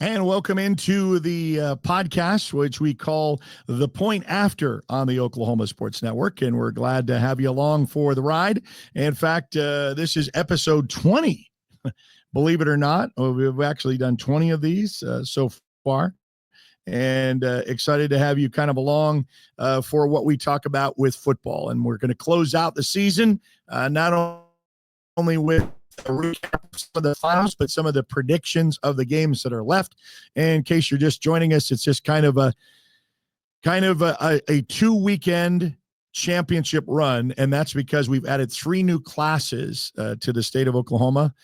And welcome into the podcast, which we call The Point After on the Oklahoma Sports Network. And we're glad to have you along for the ride. In fact, this is episode 20. Believe it or not, we've actually done 20 of these so far. And excited to have you kind of along for what we talk about with football. And we're going to close out the season, not only with a recap of the finals, but some of the predictions of the games that are left. And in case you're just joining us, it's just kind of a 2-weekend championship run, and that's because we've added 3 new classes to the state of Oklahoma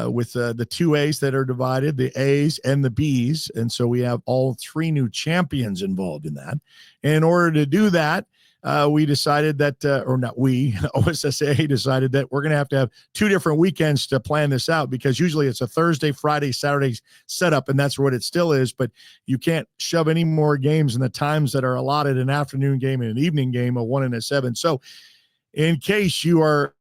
with the 2As that are divided, the A's and the B's, and so we have all 3 new champions involved in that. And in order to do that, we decided that, or not we, OSSA decided that we're going to have 2 different weekends to plan this out, because usually it's a Thursday, Friday, Saturday setup, and that's what it still is. But you can't shove any more games in the times that are allotted, an afternoon game and an evening game, a 1 and a 7. So in case you are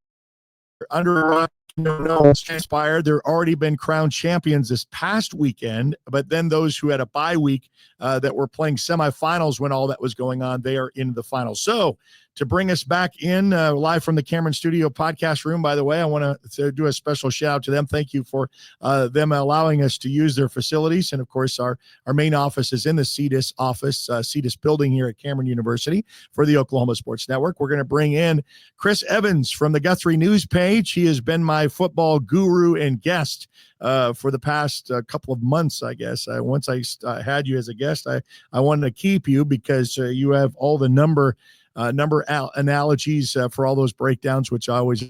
under a rock, know what's transpired. There already been crowned champions this past weekend, but then those who had a bye week that were playing semifinals when all that was going on, they are in the finals. So to bring us back in live from the Cameron Studio podcast room, by the way, I want to do a special shout out to them. Thank you for them allowing us to use their facilities. And of course, our main office is in the CEDIS office, CEDIS building here at Cameron University for the Oklahoma Sports Network. We're going to bring in Chris Evans from the Guthrie News page. He has been my football guru and guest for the past couple of months, I guess. Once I had you as a guest, I wanted to keep you because you have all the number analogies for all those breakdowns, which I always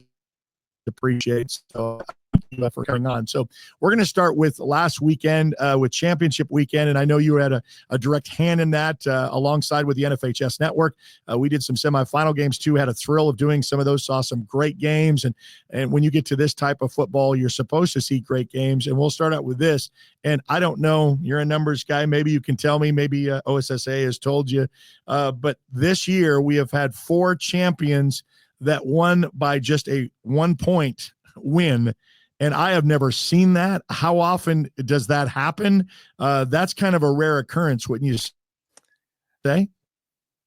appreciate. So for coming on. So we're going to start with last weekend with championship weekend. And I know you had a direct hand in that alongside with the NFHS network. We did some semifinal games too, had a thrill of doing some of those, saw some great games. And when you get to this type of football, you're supposed to see great games. And we'll start out with this. And I don't know, you're a numbers guy. Maybe you can tell me, maybe OSSA has told you. But this year we have had 4 champions that won by just a 1-point win. And I have never seen that. How often does that happen? That's kind of a rare occurrence, wouldn't you say?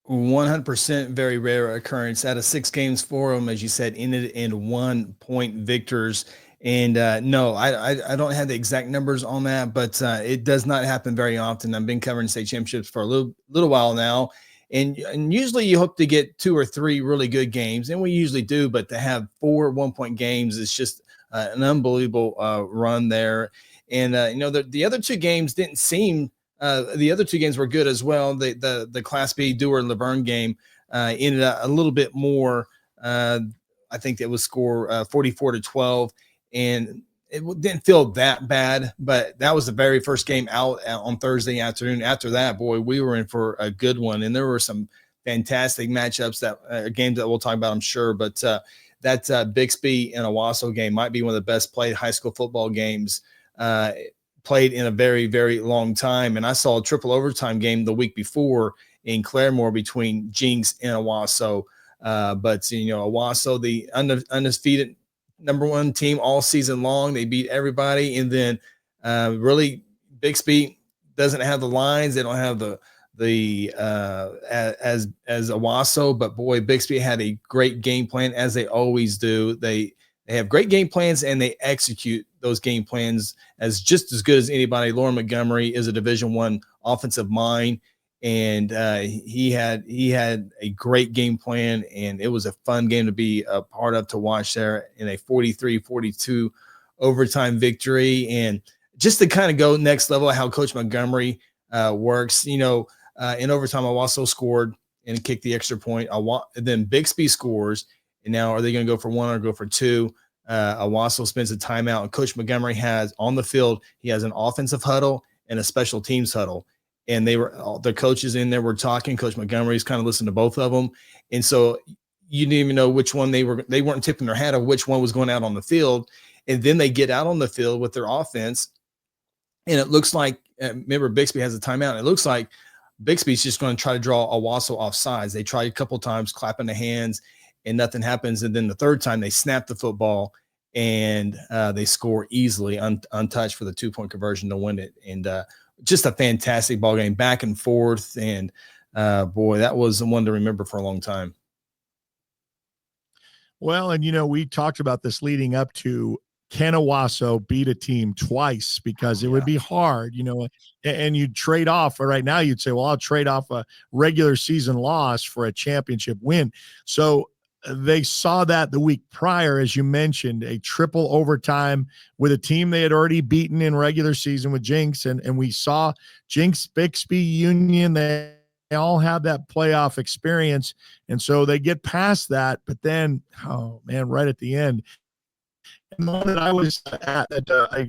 100% very rare occurrence. Out of 6 games for them, as you said, ended in 1-point victors. And no, I don't have the exact numbers on that, but it does not happen very often. I've been covering state championships for a little while now. And usually you hope to get 2 or 3 really good games, and we usually do, but to have 4 1-point games is just an unbelievable run there. And the other 2 games didn't seem the other 2 games were good as well. The Class B Dewar Laverne game ended up a little bit more. I think it was score 44-12, and it didn't feel that bad, but that was the very first game out on Thursday afternoon. After that, boy, we were in for a good one, and there were some fantastic matchups games that we'll talk about, I'm sure, but that Bixby and Owasso game might be one of the best played high school football games played in a very, very long time. And I saw a triple overtime game the week before in Claremore between Jinx and Owasso. But Owasso, the undefeated number 1 team all season long, they beat everybody. And then really Bixby doesn't have the lines. They don't have the as Owasso, but boy, Bixby had a great game plan, as they always do. They have great game plans, and they execute those game plans as just as good as anybody. Lauren Montgomery is a Division I offensive mind, and he had a great game plan, and it was a fun game to be a part of, to watch there in a 43-42 overtime victory. And just to kind of go next level, how Coach Montgomery works, in overtime, Owasso scored and kicked the extra point. Then Bixby scores, and now are they going to go for 1 or go for 2? Owasso spends a timeout, and Coach Montgomery has on the field, he has an offensive huddle and a special teams huddle. And the coaches in there were talking. Coach Montgomery's kind of listened to both of them. And so you didn't even know which one they weren't tipping their hat of which one was going out on the field. And then they get out on the field with their offense. And it looks like, remember, Bixby has a timeout. It looks like Bixby's just going to try to draw Owasso off sides. They tried a couple of times, clapping the hands, and nothing happens. And then the third time they snap the football, and they score easily, untouched, for the 2-point conversion to win it. And just a fantastic ball game, back and forth, and boy, that was one to remember for a long time. Well, and we talked about this leading up to, can Owasso beat a team twice, because it would be hard, and you'd trade off. Right now, you'd say, well, I'll trade off a regular season loss for a championship win. So they saw that the week prior, as you mentioned, a triple overtime with a team they had already beaten in regular season with Jinx. And we saw Jinx, Bixby, Union, they all have that playoff experience. And so they get past that. But then, oh man, right at the end, the moment I was at,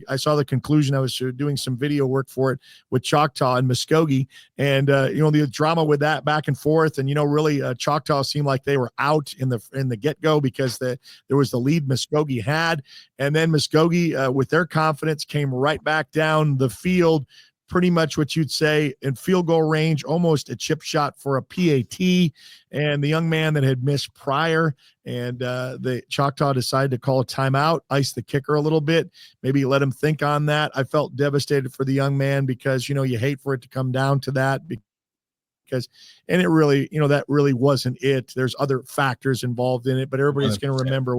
I saw the conclusion. I was doing some video work for it with Choctaw and Muskogee, and the drama with that back and forth, and really Choctaw seemed like they were out in the get-go, because there was the lead Muskogee had, and then Muskogee with their confidence came right back down the field, pretty much what you'd say in field goal range, almost a chip shot for a PAT. And the young man that had missed prior, and the Choctaw decided to call a timeout, ice the kicker a little bit, maybe let him think on that. I felt devastated for the young man, because, you hate for it to come down to that, and it really, that really wasn't it. There's other factors involved in it, but everybody's going to remember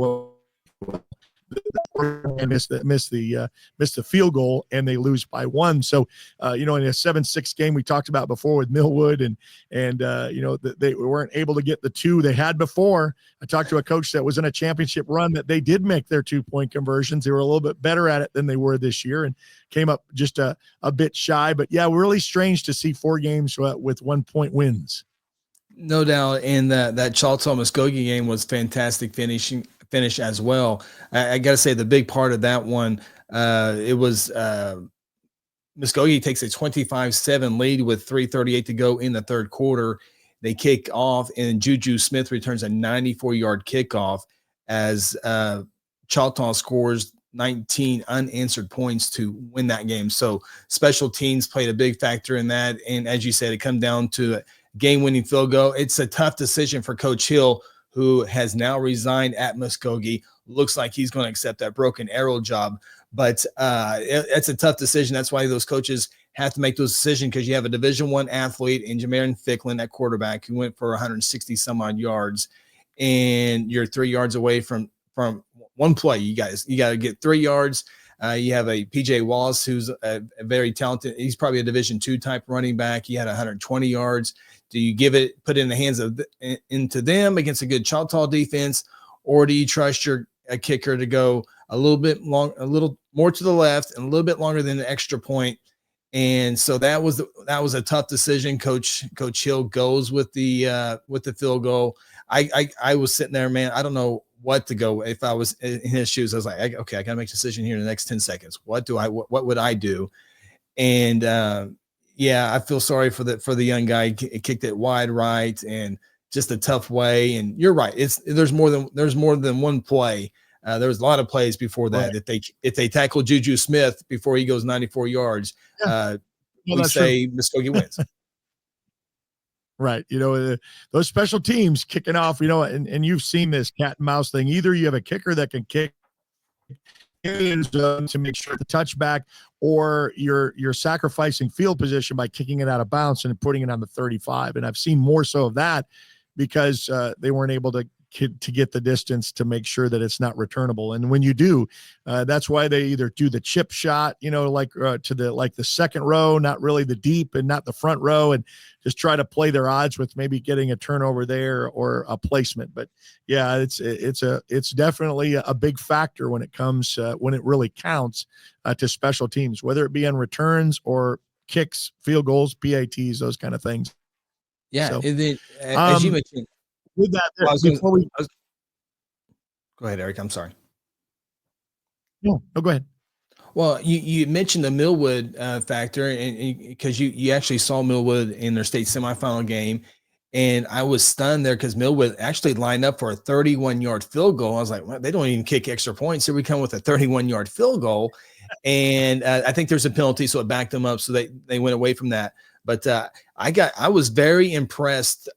and miss the field goal, and they lose by 1. So in a 7-6 game we talked about before with Millwood, and they weren't able to get the 2 they had before. I talked to a coach that was in a championship run that they did make their 2-point conversions. They were a little bit better at it than they were this year, and came up just a bit shy. But yeah, really strange to see 4 games with 1-point wins. No doubt. And that Choctaw Muskogee game was fantastic finish as well. I got to say, the big part of that one, it was Muskogee takes a 25-7 lead with 3:38 to go in the third quarter. They kick off, and Juju Smith returns a 94-yard kickoff as Choctaw scores 19 unanswered points to win that game. So special teams played a big factor in that. And as you said, it come down to a game-winning field goal. It's a tough decision for Coach Hill, who has now resigned at Muskogee. Looks like he's going to accept that Broken Arrow job. But it's a tough decision. That's why those coaches have to make those decisions, because you have a Division I athlete in Jamarin Ficklin at quarterback, who went for 160 some odd yards, and you're 3 yards away from one play. You got to get 3 yards. You have a PJ Wallace, who's a very talented. He's probably a Division II type running back. He had 120 yards. Do you put it in the hands of into them against a good Choctaw defense, or do you trust your kicker to go a little more to the left and a little bit longer than the extra point? And so that was a tough decision. Coach Hill goes with the field goal. I was sitting there, man. I don't know what to go. If I was in his shoes, I was like, okay, I got to make a decision here in the next 10 seconds. What would I do? And yeah, I feel sorry for the young guy. Kicked it wide right, and just a tough way. And you're right. There's more than one play. There was a lot of plays before that. Right. If they tackle Juju Smith before he goes 94 yards, we say Muskogee wins. Right. Those special teams kicking off, and you've seen this cat and mouse thing. Either you have a kicker that can kick to make sure the touchback, or you're sacrificing field position by kicking it out of bounds and putting it on the 35. And I've seen more so of that, because they weren't able to get the distance to make sure that it's not returnable. And when you do, that's why they either do the chip shot, to the second row, not really the deep and not the front row, and just try to play their odds with maybe getting a turnover there or a placement. But yeah, it's definitely a big factor when it comes when it really counts to special teams, whether it be on returns or kicks, field goals, PATs, those kind of things. Yeah. So, and then, as you mentioned, with that, go ahead, Eric. I'm sorry. No, go ahead. Well, you mentioned the Millwood factor, and because you actually saw Millwood in their state semifinal game, and I was stunned there because Millwood actually lined up for a 31-yard field goal. I was like, well, they don't even kick extra points. Here we come with a 31-yard field goal, and I think there's a penalty, so it backed them up, so they went away from that. But I was very impressed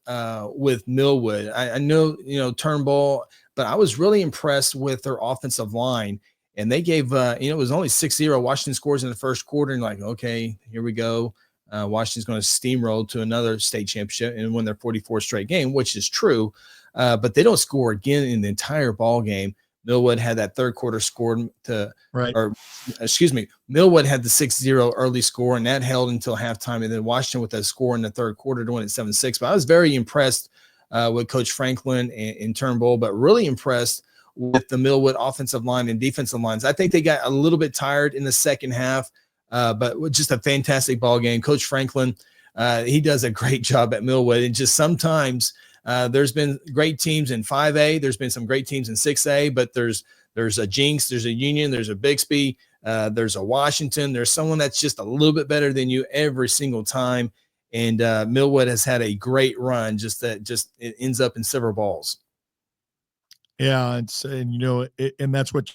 with Millwood. I know, Turnbull, but I was really impressed with their offensive line. and they gave, it was only 6-0. Washington scores in the first quarter, and like, okay, here we go. Washington's going to steamroll to another state championship and win their 44th straight game, which is true. But they don't score again in the entire ball game. Millwood had that third quarter scored to, right. or excuse me, Millwood had the 6-0 early score, and that held until halftime. And then Washington with that score in the third quarter to win at 7-6. But I was very impressed with Coach Franklin and Turnbull, but really impressed with the Millwood offensive line and defensive lines. I think they got a little bit tired in the second half, but just a fantastic ball game. Coach Franklin, he does a great job at Millwood. And just sometimes there's been great teams in 5A. There's been some great teams in 6A, but there's a Jinx, there's a Union, there's a Bixby, there's a Washington. There's someone that's just a little bit better than you every single time. And Millwood has had a great run, it ends up in silver balls. Yeah, and that's what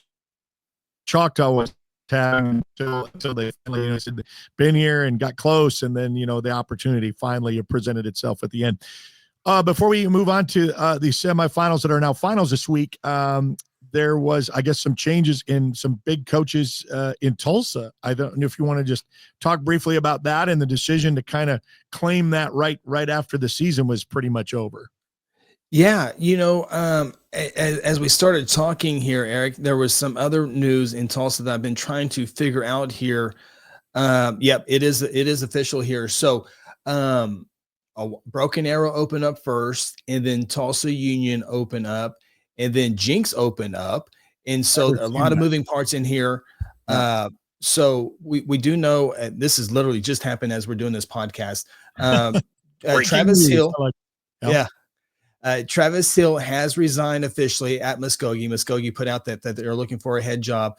Choctaw was having until they finally said been here and got close, and then the opportunity finally presented itself at the end. Before we move on to the semifinals that are now finals this week, there was, I guess, some changes in some big coaches in Tulsa. I don't know if you want to just talk briefly about that and the decision to kind of claim that right after the season was pretty much over. Yeah, as we started talking here, Eric, there was some other news in Tulsa that I've been trying to figure out here. Yep, it is official here. So, Broken Arrow opened up first, and then Tulsa Union opened up, and then Jinx opened up, and so a lot of moving parts in here. Yeah. So we do know this is literally just happened as we're doing this podcast. Travis Hill, yeah. Travis Hill has resigned officially at Muskogee. Muskogee put out that they're looking for a head job.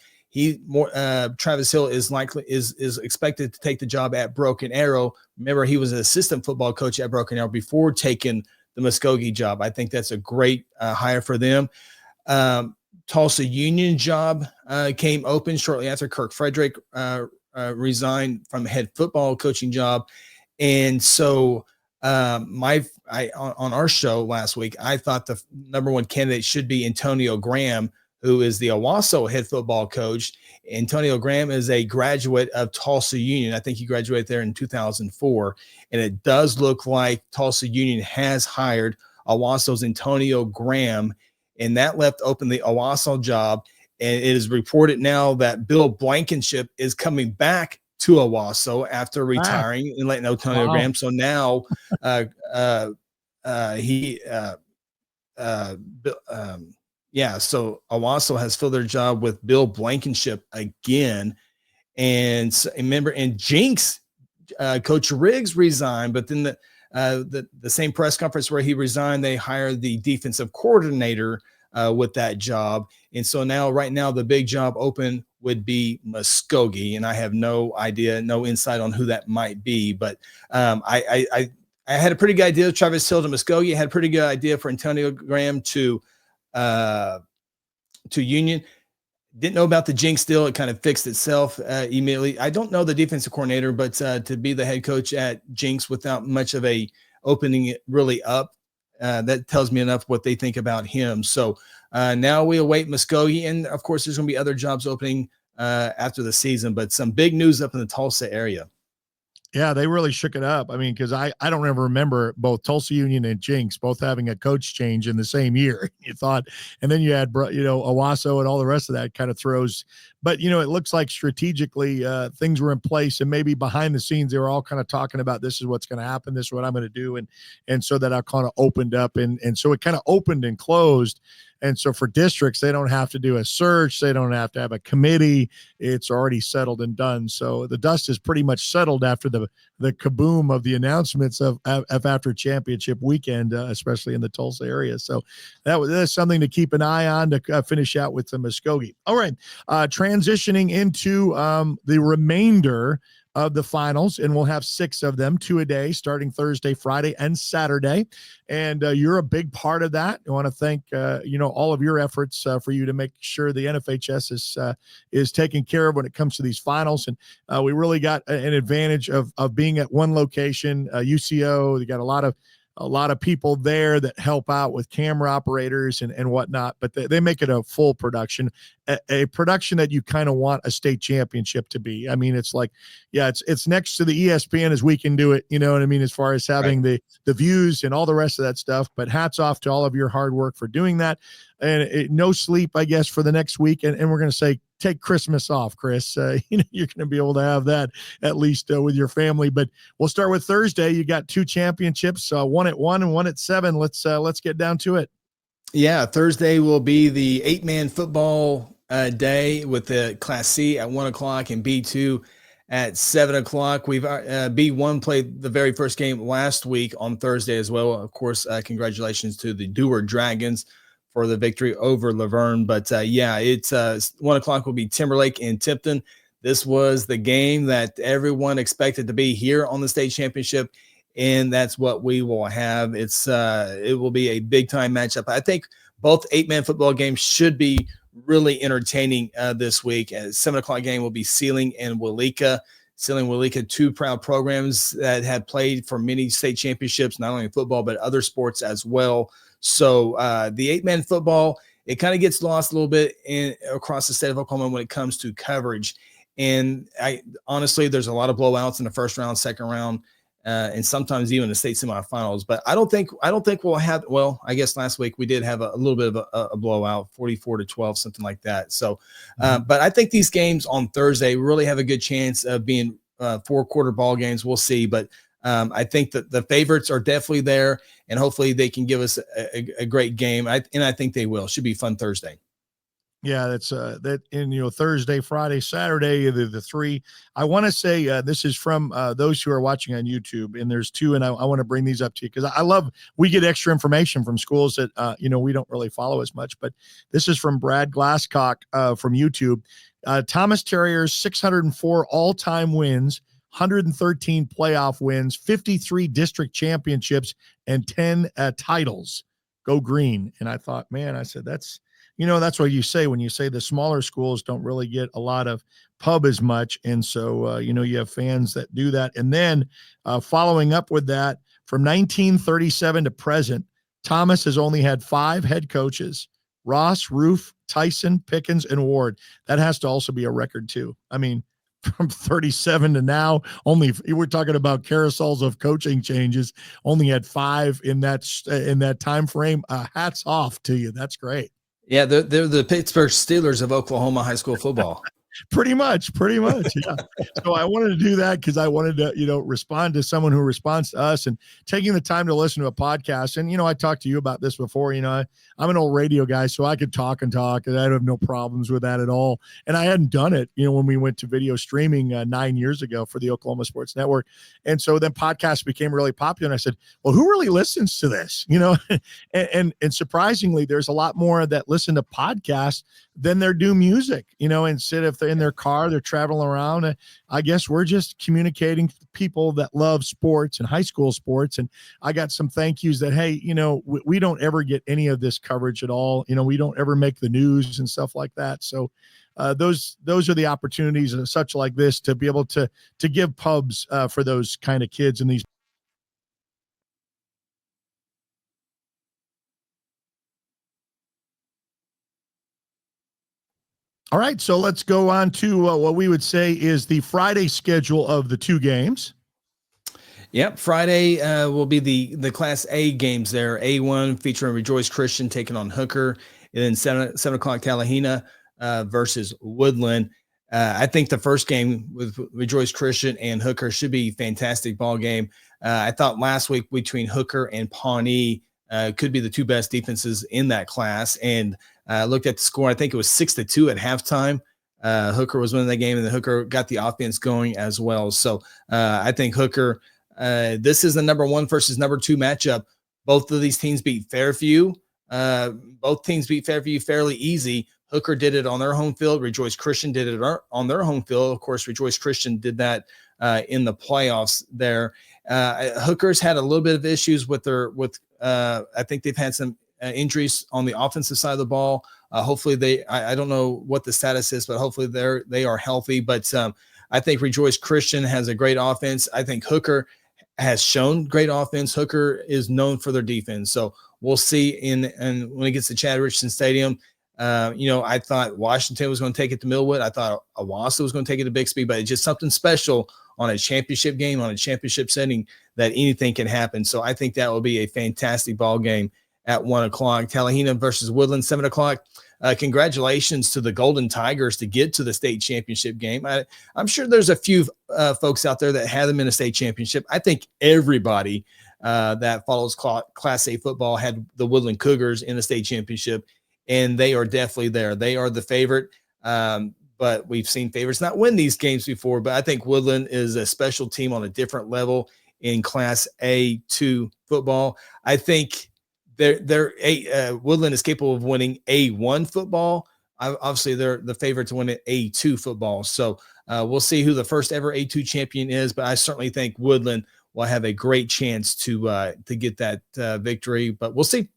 Travis Hill is expected to take the job at Broken Arrow. Remember, he was an assistant football coach at Broken Arrow before taking the Muskogee job. I think that's a great hire for them. Tulsa Union job came open shortly after Kirk Frederick resigned from head football coaching job, and so. On our show last week, I thought the number one candidate should be Antonio Graham, who is the Owasso head football coach. Antonio Graham is a graduate of Tulsa Union. I think he graduated there in 2004. And it does look like Tulsa Union has hired Owasso's Antonio Graham, and that left open the Owasso job. And it is reported now that Bill Blankenship is coming back to Owasso after retiring and letting Antonio Graham. So now so Owasso has filled their job with Bill Blankenship again. And remember, and Jinx, Coach Riggs resigned, but then the same press conference where he resigned, they hired the defensive coordinator with that job. And so right now, the big job open would be Muskogee, and I have no idea, no insight on who that might be. But I had a pretty good idea of Travis Hill to Muskogee. I had a pretty good idea for Antonio Graham to Union. Didn't know about the Jinx deal. It kind of fixed itself immediately. I don't know the defensive coordinator, but to be the head coach at Jinx without much of a opening it really up, that tells me enough what they think about him. So now we await Muskogee, and of course there's going to be other jobs opening after the season, but some big news up in the Tulsa area. Yeah, they really shook it up. I mean, because I don't ever remember both Tulsa Union and Jinx both having a coach change in the same year. You thought, and then you had Owasso and all the rest of that kind of throws. But it looks like strategically things were in place, and maybe behind the scenes they were all kind of talking about this is what's going to happen, this is what I'm going to do, and so that I kind of opened up, and so it kind of opened and closed. And so for districts, they don't have to do a search. They don't have to have a committee. It's already settled and done. So the dust is pretty much settled after the kaboom of the announcements of after championship weekend, especially in the Tulsa area. So that's something to keep an eye on to finish out with the Muskogee. All right. Transitioning into the remainder of the finals, and we'll have 6 of them, 2 a day, starting Thursday, Friday, and Saturday. And you're a big part of that. I want to thank all of your efforts for you to make sure the NFHS is taken care of when it comes to these finals. And we really got an advantage of being at one location. UCO, they got a lot of a lot of people there that help out with camera operators and whatnot, but they make it a full production, a production that you kind of want a state championship to be. I mean, it's like, yeah, it's next to the ESPN as we can do it. You know what I mean? As far as having the views and all the rest of that stuff, but hats off to all of your hard work for doing that. And no sleep, I guess, for the next week. And we're going to say, take Christmas off, Chris. You're going to be able to have that at least with your family. But we'll start with Thursday. You got 2 championships, one at 1 and one at 7. Let's get down to it. Yeah, Thursday will be the 8-man football day with the Class C at 1 o'clock and B2 at 7 o'clock. We've B1 played the very first game last week on Thursday as well. Of course, congratulations to the Dewar Dragons for the victory over Laverne. But it's 1 o'clock will be Timberlake and Tipton. This was the game that everyone expected to be here on the state championship, and that's what we will have. It will be a big time matchup. I think both 8-man football games should be really entertaining this week. A 7 o'clock game will be Sealing and Walika. Sealing and Walika, 2 proud programs that had played for many state championships, not only in football, but other sports as well. So the 8-man football, it kind of gets lost a little bit across the state of Oklahoma when it comes to coverage. And honestly, there's a lot of blowouts in the first round, second round, and sometimes even the state semifinals. But I don't think we'll have. Well, I guess last week we did have a little bit of a blowout, 44-12, something like that. So, but I think these games on Thursday really have a good chance of being 4-quarter ball games. We'll see, but I think that the favorites are definitely there, and hopefully they can give us a great game. I think they will. Should be a fun Thursday. Yeah, that's Thursday, Friday, Saturday, the 3. I want to say this is from those who are watching on YouTube, and there's 2, and I want to bring these up to you because I love we get extra information from schools that we don't really follow as much. But this is from Brad Glasscock from YouTube. Thomas Terriers 604 all-time wins, 113 playoff wins, 53 district championships, and 10 titles. Go green. And I thought, man, I said that's what you say when you say the smaller schools don't really get a lot of pub as much. And so, you have fans that do that. And then following up with that, from 1937 to present, Thomas has only had 5 head coaches: Ross, Roof, Tyson, Pickens, and Ward. That has to also be a record too. I mean, from 37 to now, we're talking about carousels of coaching changes, only had 5 in that time frame. Hats off to you. That's great. Yeah, they're the Pittsburgh Steelers of Oklahoma high school football. Pretty much. Yeah. So I wanted to do that because I wanted to, respond to someone who responds to us and taking the time to listen to a podcast. And, I talked to you about this before, I'm an old radio guy, so I could talk and I have no problems with that at all. And I hadn't done it, when we went to video streaming 9 years ago for the Oklahoma Sports Network. And so then podcasts became really popular. And I said, well, who really listens to this? And surprisingly, there's a lot more that listen to podcasts than they do music, instead if they're in their car, they're traveling around. I guess we're just communicating to people that love sports and high school sports. And I got some thank yous that, hey, we don't ever get any of this coverage at all. We don't ever make the news and stuff like that. So those are the opportunities such like this to be able to give pubs for those kind of kids and these. All right, so let's go on to what we would say is the Friday schedule of the 2 games. Yep, Friday will be the Class A games there. A1 featuring Rejoice Christian taking on Hooker, and then 7 o'clock Talahena versus Woodland. I think the first game with Rejoice Christian and Hooker should be a fantastic ball game. I thought last week between Hooker and Pawnee could be the 2 best defenses in that class, and looked at the score. I think it was 6-2 at halftime. Hooker was winning that game, and the Hooker got the offense going as well. So I think Hooker, this is the number 1 versus number 2 matchup. Both of these teams beat Fairview. Both teams beat Fairview fairly easy. Hooker did it on their home field. Rejoice Christian did it on their home field. Of course, Rejoice Christian did that in the playoffs there. Hooker's had a little bit of issues with I think they've had some injuries on the offensive side of the ball. Hopefully I don't know what the status is, but hopefully they are healthy. But I think Rejoice Christian has a great offense. I think Hooker has shown great offense. Hooker is known for their defense. So we'll see. And when it gets to Chad Richardson Stadium, I thought Washington was going to take it to Millwood. I thought Owasso was going to take it to Bixby, but it's just something special on a championship game, on a championship setting, that anything can happen. So I think that will be a fantastic ball game at 1 o'clock. Talihina versus Woodland, 7 o'clock. Congratulations to the Golden Tigers to get to the state championship game. I'm sure there's a few folks out there that had them in a state championship. I think everybody that follows Class A football had the Woodland Cougars in the state championship, and they are definitely there. They are the favorite, but we've seen favorites not win these games before. But I think Woodland is a special team on a different level in Class A2 football. I think Woodland is capable of winning A1 football. Obviously, they're the favorite to win an A2 football. So we'll see who the first ever A2 champion is. But I certainly think Woodland will have a great chance to get that victory. But we'll see.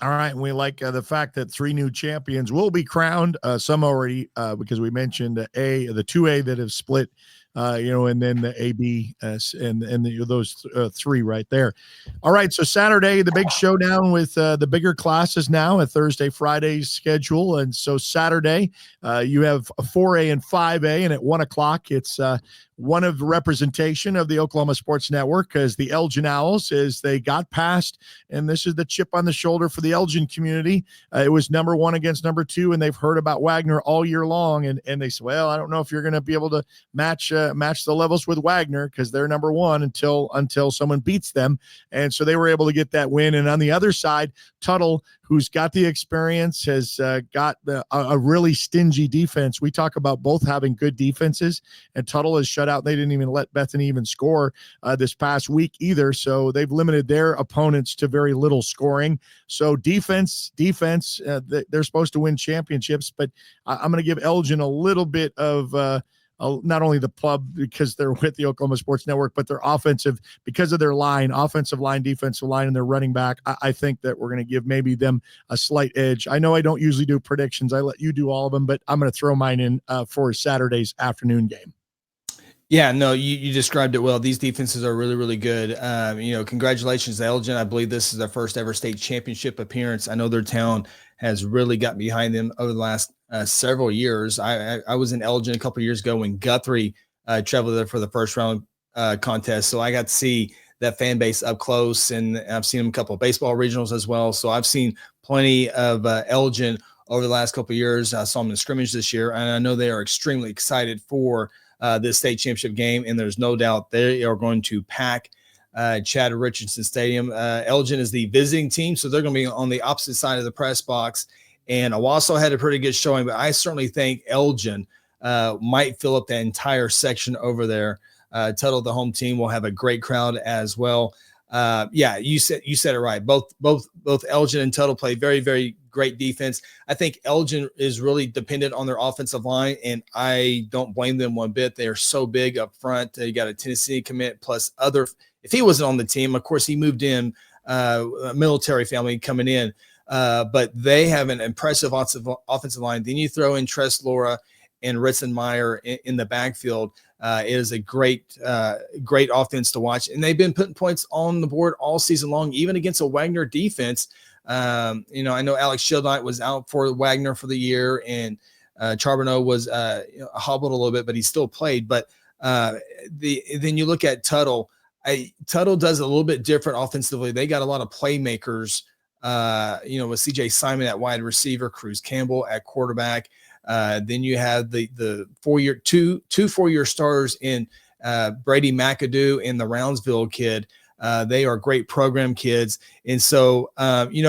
All right. And we like the fact that 3 new champions will be crowned. Some already, because we mentioned the 2A that have split, and then the AB and those 3 right there. All right. So Saturday, the big showdown with the bigger classes now, a Thursday, Friday schedule. And so Saturday, you have a 4A and 5A, and at 1 o'clock, it's one of the representation of the Oklahoma Sports Network, because the Elgin Owls, as they got past, and this is the chip on the shoulder for the Elgin community. It was number 1 against number 2, and they've heard about Wagner all year long. And they said, well, I don't know if you're going to be able to match the levels with Wagner, because they're number 1 until someone beats them. And so they were able to get that win. And on the other side, Tuttle, who's got the experience, has got a really stingy defense. We talk about both having good defenses, and Tuttle has shut out. They didn't even let Bethany even score this past week either. So they've limited their opponents to very little scoring. So defense, they're supposed to win championships, but I'm going to give Elgin a little bit of not only the pub because they're with the Oklahoma Sports Network, but their offensive, because of their offensive line, defensive line, and their running back. I think that we're going to give maybe them a slight edge. I know I don't usually do predictions. I let you do all of them, but I'm going to throw mine in for Saturday's afternoon game. Yeah, no, you described it well. These defenses are really, really good. Congratulations to Elgin. I believe this is their first ever state championship appearance. I know their town has really got behind them over the last several years. I was in Elgin a couple of years ago when Guthrie traveled there for the first round contest. So I got to see that fan base up close, and I've seen them a couple of baseball regionals as well. So I've seen plenty of Elgin over the last couple of years. I saw them in scrimmage this year, and I know they are extremely excited for this state championship game, and there's no doubt they are going to pack Chad Richardson Stadium. Elgin is the visiting team, so they're going to be on the opposite side of the press box, and Owasso had a pretty good showing, but I certainly think Elgin might fill up that entire section over there. Tuttle, the home team, will have a great crowd as well. You said it right. Both Elgin and Tuttle play very, very great defense. I think Elgin is really dependent on their offensive line, and I don't blame them one bit. They are so big up front. You got a Tennessee commit plus other. If he wasn't on the team, of course, he moved in, a military family coming in, but they have an impressive offensive line. Then you throw in Tress Laura and Ritzenmeyer in the backfield. It is a great offense to watch. And they've been putting points on the board all season long, even against a Wagner defense. I know Alex Shieldknight was out for Wagner for the year, and Charbonneau was hobbled a little bit, but he still played. But then you look at Tuttle. Tuttle does a little bit different offensively. They got a lot of playmakers, with CJ Simon at wide receiver, Cruz Campbell at quarterback. Then you have the two 4-year starters in Brady McAdoo and the Roundsville kid. They are great program kids. And so,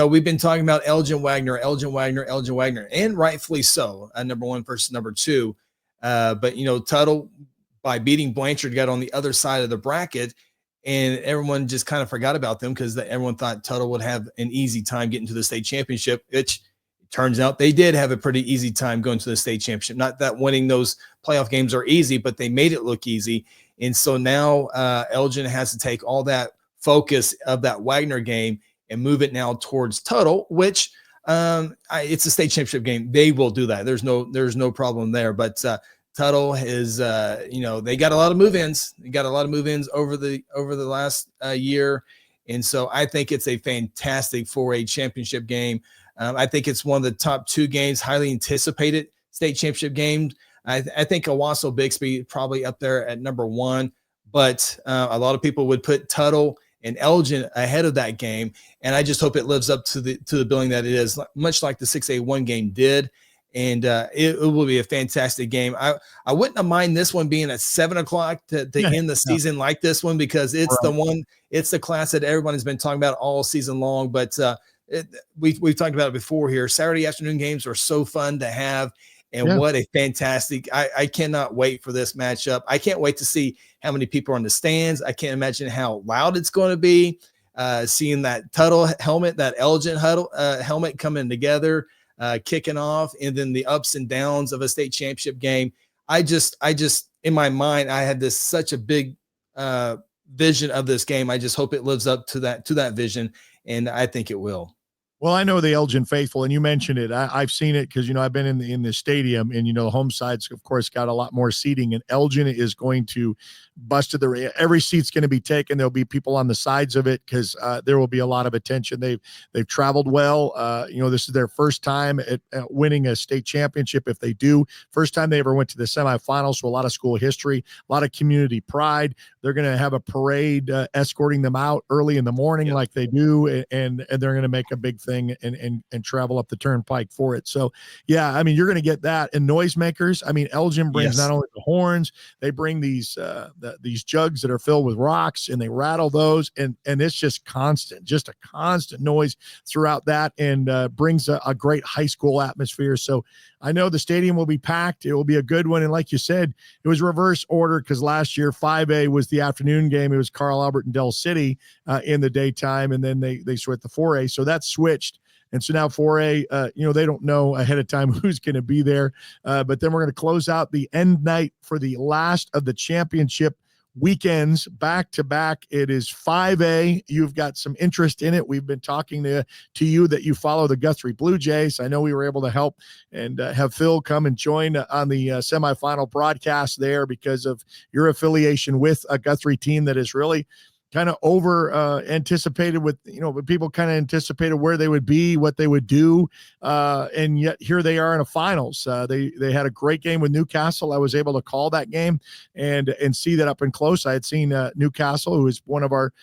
we've been talking about Elgin Wagner, and rightfully so, number 1 versus number 2. But Tuttle, by beating Blanchard, got on the other side of the bracket, and everyone just kind of forgot about them because everyone thought Tuttle would have an easy time getting to the state championship, which turns out they did have a pretty easy time going to the state championship. Not that winning those playoff games are easy, but they made it look easy. And so now Elgin has to take all that focus of that Wagner game and move it now towards Tuttle, which it's a state championship game. They will do that. There's no problem there. But Tuttle is, they got a lot of move-ins. They got a lot of move-ins over the last year, and so I think it's a fantastic 4A championship game. I think it's one of the top 2 games, highly anticipated state championship games. I think Owasso Bixby probably up there at number 1, but a lot of people would put Tuttle and Elgin ahead of that game, and I just hope it lives up to the billing that it is, much like the 6A1 game did. And it will be a fantastic game. I wouldn't have mind this one being at 7:00 to end the season like this one, because it's it's the class that everyone has been talking about all season long. But we've talked about it before here. Saturday afternoon games are so fun to have. And what a fantastic, I cannot wait for this matchup. I can't wait to see how many people are in the stands. I can't imagine how loud it's going to be. Seeing that Tuttle helmet, that Elgin helmet coming together, kicking off, and then the ups and downs of a state championship game. I just in my mind, I had such a big vision of this game. I just hope it lives up to that vision, and I think it will. Well, I know the Elgin faithful, and you mentioned it. I've seen it because, I've been in the stadium, and, the home side's, of course, got a lot more seating, and Elgin is going to bust to every seat's going to be taken. There'll be people on the sides of it because there will be a lot of attention. They've traveled well. This is their first time at winning a state championship. If they do, first time they ever went to the semifinals. So a lot of school history, a lot of community pride. They're going to have a parade escorting them out early in the morning, like they do, and they're going to make a big thing and travel up the turnpike for it. So yeah, you're going to get that. And noisemakers, Elgin brings not only the horns, they bring these jugs that are filled with rocks, and they rattle those, and it's just a constant noise throughout that, and brings a great high school atmosphere. So I know the stadium will be packed. It will be a good one. And like you said, it was reverse order because last year 5A was the afternoon game. It was Carl Albert and Del City in the daytime, and then they switched to 4A. So that switched. And so now 4A, they don't know ahead of time who's going to be there. But then we're going to close out the end night for the last of the championship weekends back to back. It is 5A. You've got some interest in it. We've been talking to you that you follow the Guthrie Blue Jays. I know we were able to help and have Phil come and join on the semifinal broadcast there because of your affiliation with a Guthrie team that is really kind of over anticipated with, people kind of anticipated where they would be, what they would do. And yet here they are in a finals. They had a great game with Newcastle. I was able to call that game and see that up and close. I had seen Newcastle, who is one of our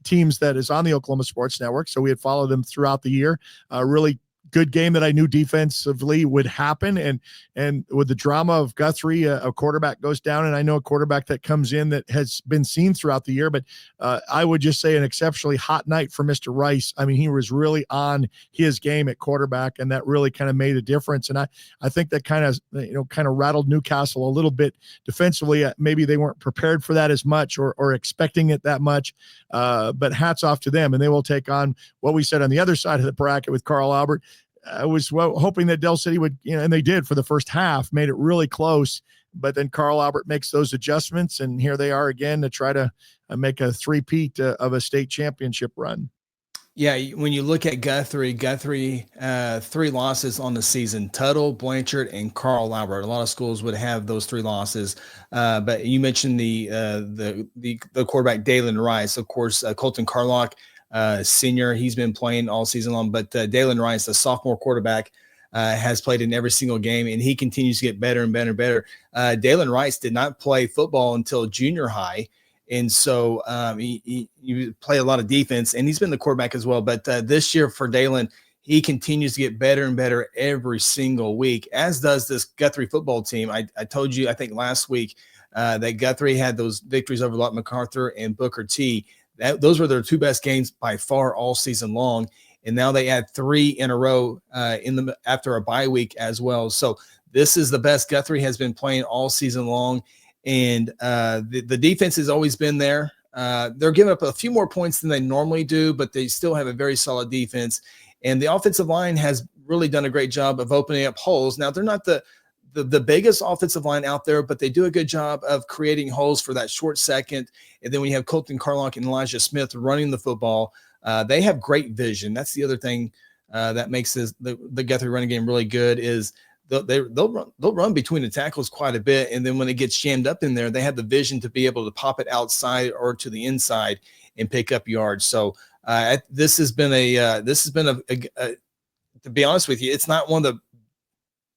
teams that is on the Oklahoma Sports Network. So we had followed them throughout the year. Really good game that I knew defensively would happen. And with the drama of Guthrie, a quarterback goes down, and I know a quarterback that comes in that has been seen throughout the year, but I would just say an exceptionally hot night for Mr. Rice. He was really on his game at quarterback, and that really kind of made a difference. And I think that kind of rattled Newcastle a little bit defensively. Maybe they weren't prepared for that as much or expecting it that much, but hats off to them. And they will take on what we said on the other side of the bracket with Carl Albert. I was hoping that Del City would, and they did for the first half, made it really close. But then Carl Albert makes those adjustments, and here they are again to try to make a three-peat of a state championship run. Yeah, when you look at Guthrie, 3 losses on the season: Tuttle, Blanchard, and Carl Albert. A lot of schools would have those 3 losses. But you mentioned the quarterback Dalen Rice, of course, Colton Carlock. Senior, he's been playing all season long, but Dalen Rice, the sophomore quarterback, has played in every single game, and he continues to get better and better and better. Dalen Rice did not play football until junior high, and so he played a lot of defense, and he's been the quarterback as well. But this year for Dalen, he continues to get better and better every single week, as does this Guthrie football team. I told you, I think last week, that Guthrie had those victories over Lott MacArthur and Booker T. Those were their 2 best games by far all season long. And now they add 3 in a row after a bye week as well. So this is the best Guthrie has been playing all season long. And the defense has always been there. They're giving up a few more points than they normally do, but they still have a very solid defense. And the offensive line has really done a great job of opening up holes. Now, they're not the biggest offensive line out there, but they do a good job of creating holes for that short second. And then when you have Colton Carlock and Elijah Smith running the football, they have great vision. That's the other thing that makes the Guthrie running game really good is they'll run between the tackles quite a bit, and then when it gets jammed up in there, they have the vision to be able to pop it outside or to the inside and pick up yards. So this has been a to be honest with you, it's not one of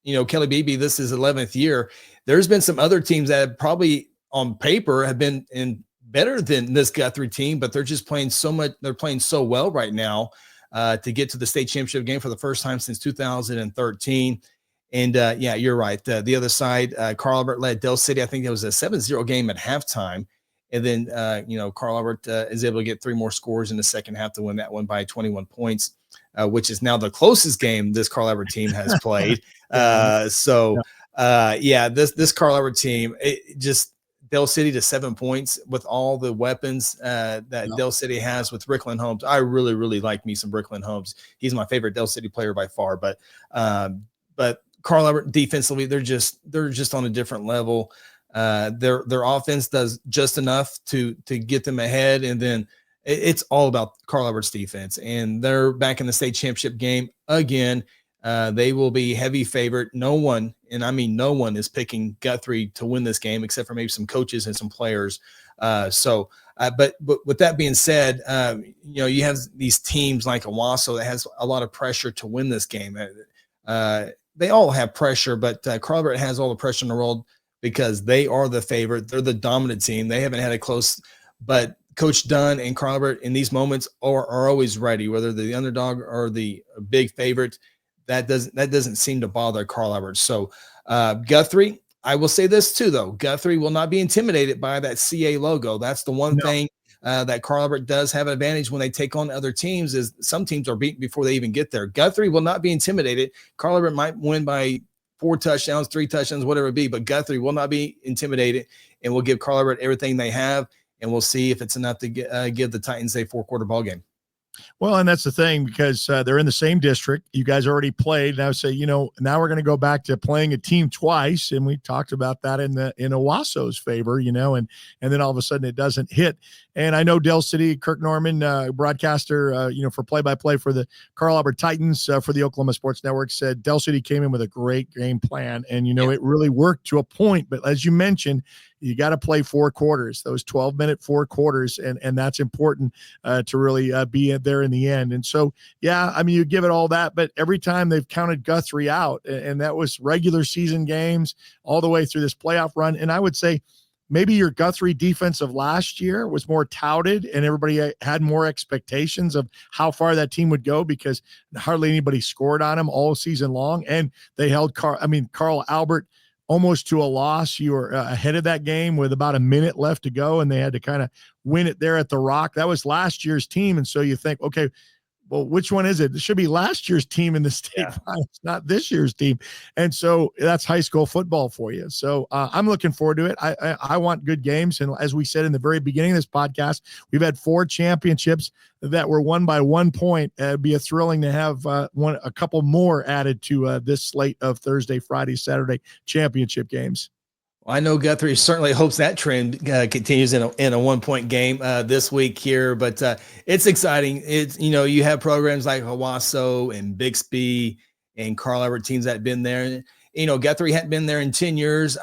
the, Kelly Beebe, this is 11th year. There's been some other teams that have probably on paper have been in better than this Guthrie team, but they're just playing so much. They're playing so well right now to get to the state championship game for the first time since 2013. And yeah, you're right. The other side, Carl Albert led Dell City. I think it was a 7-0 game at halftime. And then, Carl Albert is able to get 3 more scores in the second half to win that one by 21 points, which is now the closest game this Carl Albert team has played. This Carl Albert team, it just Dell City to 7 points with all the weapons that Dell City has with Rickland Holmes. I really, really like me some Rickland Holmes. He's my favorite Dell City player by far. But Carl Albert defensively, they're just on a different level. Their offense does just enough to get them ahead, and then it's all about Carl Albert's defense. And they're back in the state championship game again. They will be heavy favorite. No one, and I mean no one, is picking Guthrie to win this game except for maybe some coaches and some players. But with that being said, you have these teams like Owasso that has a lot of pressure to win this game. They all have pressure, but Carl Albert has all the pressure in the world because they are the favorite. They're the dominant team. They haven't had a close, but Coach Dunn and Carl Albert in these moments are always ready, whether they're the underdog or the big favorite. That doesn't seem to bother Carl Albert. So Guthrie, I will say this too, though. Guthrie will not be intimidated by that CA logo. That's the one thing that Carl Albert does have an advantage when they take on other teams, is some teams are beaten before they even get there. Guthrie will not be intimidated. Carl Albert might win by 4 touchdowns, 3 touchdowns, whatever it be, but Guthrie will not be intimidated, and will give Carl Albert everything they have, and we'll see if it's enough to give the Titans a 4-quarter ball game. Well, and that's the thing, because they're in the same district. You guys already played. Now say, now we're going to go back to playing a team twice. And we talked about that in Owasso's favor, and then all of a sudden it doesn't hit. And I know Dell City, Kirk Norman, broadcaster, for play-by-play for the Carl Albert Titans for the Oklahoma Sports Network, said Dell City came in with a great game plan. And, it really worked to a point. But as you mentioned, you got to play 4 quarters, those 12-minute 4 quarters. And that's important to really be there in the end. And so, you give it all that, but every time they've counted Guthrie out, and that was regular season games all the way through this playoff run. And I would say maybe your Guthrie defense of last year was more touted, and everybody had more expectations of how far that team would go, because hardly anybody scored on them all season long. And they held Carl Albert almost to a loss. You were ahead of that game with about a minute left to go, and they had to kind of win it there at the Rock. That was last year's team. And so you think, okay, well, which one is it? It should be last year's team in the state finals, not this year's team. And so that's high school football for you. So I'm looking forward to it. I want good games. And as we said in the very beginning of this podcast, we've had 4 championships that were won by 1 point. It'd be thrilling to have a couple more added to this slate of Thursday, Friday, Saturday championship games. I know Guthrie certainly hopes that trend continues in a 1-point game this week here, but it's exciting. It's, you have programs like Owasso and Bixby and Carl Albert teams that have been there. Guthrie hadn't been there in 10 years.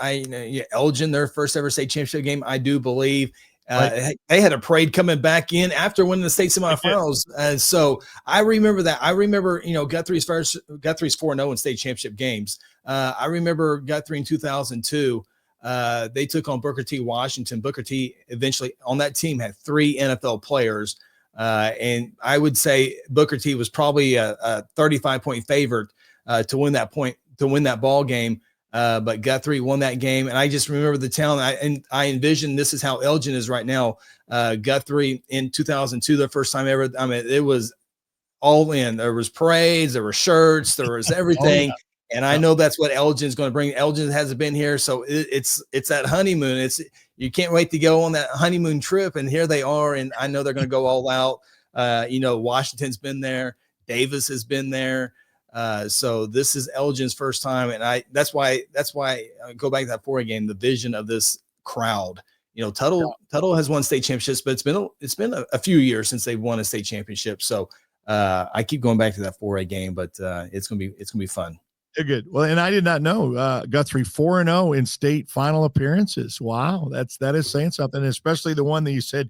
Elgin, their first ever state championship game, I do believe. Right. They had a parade coming back in after winning the state semifinals. And so I remember that. I remember, Guthrie's 4-0 in state championship games. I remember Guthrie in 2002. They took on Booker T. Washington. Booker T. eventually on that team had 3 NFL players. And I would say Booker T. was probably a 35-point favorite to win that ball game. But Guthrie won that game. And I just remember the town. I envision this is how Elgin is right now. Guthrie in 2002, the first time ever. It was all in. There was parades, there were shirts, there was everything. And I know that's what Elgin's going to bring. Elgin hasn't been here, so it's that honeymoon. You can't wait to go on that honeymoon trip, and here they are. And I know they're going to go all out. Washington's been there, Davis has been there. So this is Elgin's first time, and that's why I go back to that 4A game. The vision of this crowd. Tuttle has won state championships, but it's been a few years since they've won a state championship. So I keep going back to that 4A game, but it's gonna be fun. Good. Well, and I did not know Guthrie 4-0 in state final appearances. Wow, that is saying something, especially the one that you said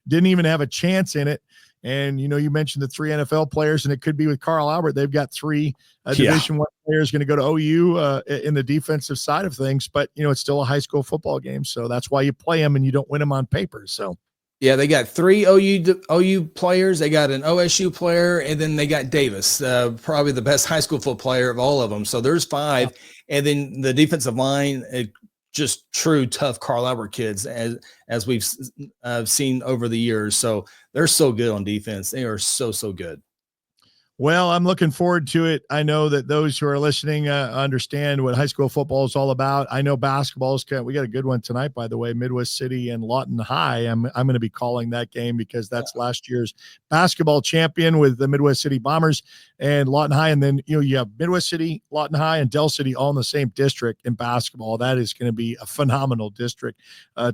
didn't even have a chance in it. And you mentioned the 3 NFL players, and it could be with Carl Albert. They've got 3 Division I players going to go to OU in the defensive side of things. But it's still a high school football game, so that's why you play them and you don't win them on paper. So. Yeah, they got 3 OU players. They got an OSU player, and then they got Davis, probably the best high school football player of all of them. So there's 5, and then the defensive line, just true tough Carl Albert kids, as we've seen over the years. So they're so good on defense. They are so good. Well, I'm looking forward to it. I know that those who are listening understand what high school football is all about. I know basketball we got a good one tonight, by the way, Midwest City and Lawton High. I'm going to be calling that game because that's last year's basketball champion with the Midwest City Bombers and Lawton High. And then, you have Midwest City, Lawton High, and Del City all in the same district in basketball. That is going to be a phenomenal district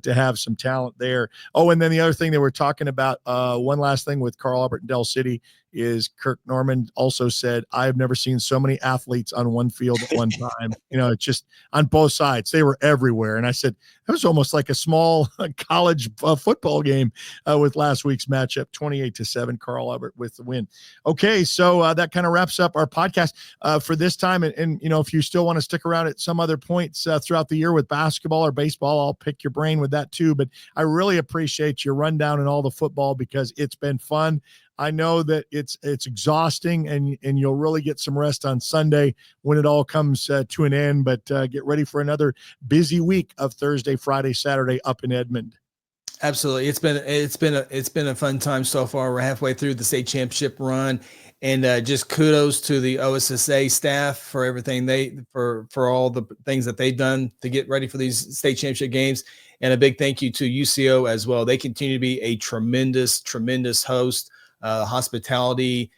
to have some talent there. Oh, and then the other thing that we're talking about, one last thing with Carl Albert and Del City, is Kirk Norman also said, I've never seen so many athletes on one field at one time. It's just on both sides. They were everywhere. And I said, that was almost like a small college football game with last week's matchup, 28-7, Carl Albert with the win. Okay, so that kind of wraps up our podcast for this time. And if you still want to stick around at some other points throughout the year with basketball or baseball, I'll pick your brain with that too. But I really appreciate your rundown and all the football because it's been fun. I know that it's exhausting and you'll really get some rest on Sunday when it all comes to an end, but get ready for another busy week of Thursday, Friday, Saturday up in Edmond. Absolutely. It's been a fun time so far. We're halfway through the state championship run, and just kudos to the OSSA staff for everything for all the things that they've done to get ready for these state championship games. And a big thank you to UCO as well. They continue to be a tremendous host. Hospitality,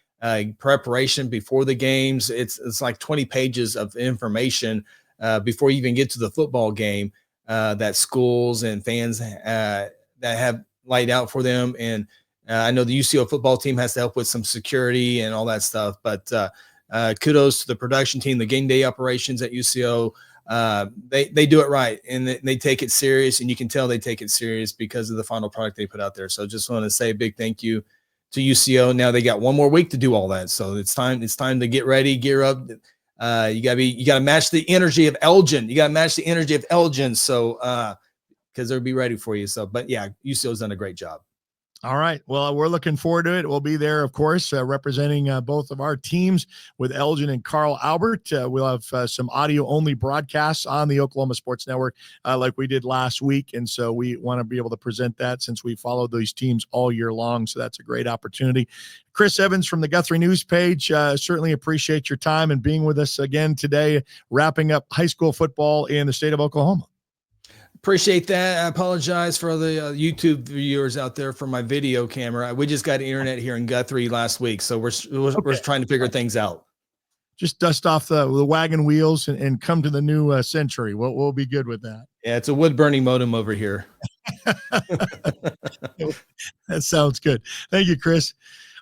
preparation before the games. It's like 20 pages of information before you even get to the football game that schools and fans that have laid out for them. And I know the UCO football team has to help with some security and all that stuff, but kudos to the production team, the game day operations at UCO. They do it right, and they take it serious, and you can tell they take it serious because of the final product they put out there. So just want to say a big thank you to UCO. Now they got one more week to do all that. So it's time to get ready, gear up. You gotta match the energy of Elgin. So, because they'll be ready for you. So, but yeah, UCO's done a great job. All right. Well, we're looking forward to it. We'll be there, of course, representing both of our teams with Elgin and Carl Albert. We'll have some audio-only broadcasts on the Oklahoma Sports Network like we did last week. And so we want to be able to present that since we followed these teams all year long. So that's a great opportunity. Chris Evans from the Guthrie News page, certainly appreciate your time and being with us again today, wrapping up high school football in the state of Oklahoma. Appreciate that. I apologize for the YouTube viewers out there for my video camera. We just got internet here in Guthrie last week, so we're trying to figure things out. Just dust off the wagon wheels and come to the new century. We'll be good with that. Yeah, it's a wood burning modem over here. That sounds good. Thank you, Chris.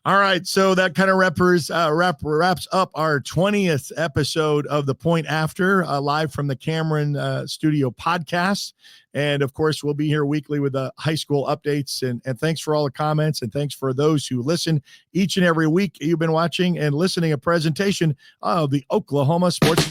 All right, so that kind of wraps up our 20th episode of The Point After, live from the Cameron Studio podcast. And, of course, we'll be here weekly with the high school updates. And thanks for all the comments, and thanks for those who listen each and every week. You've been watching and listening a presentation of the Oklahoma Sports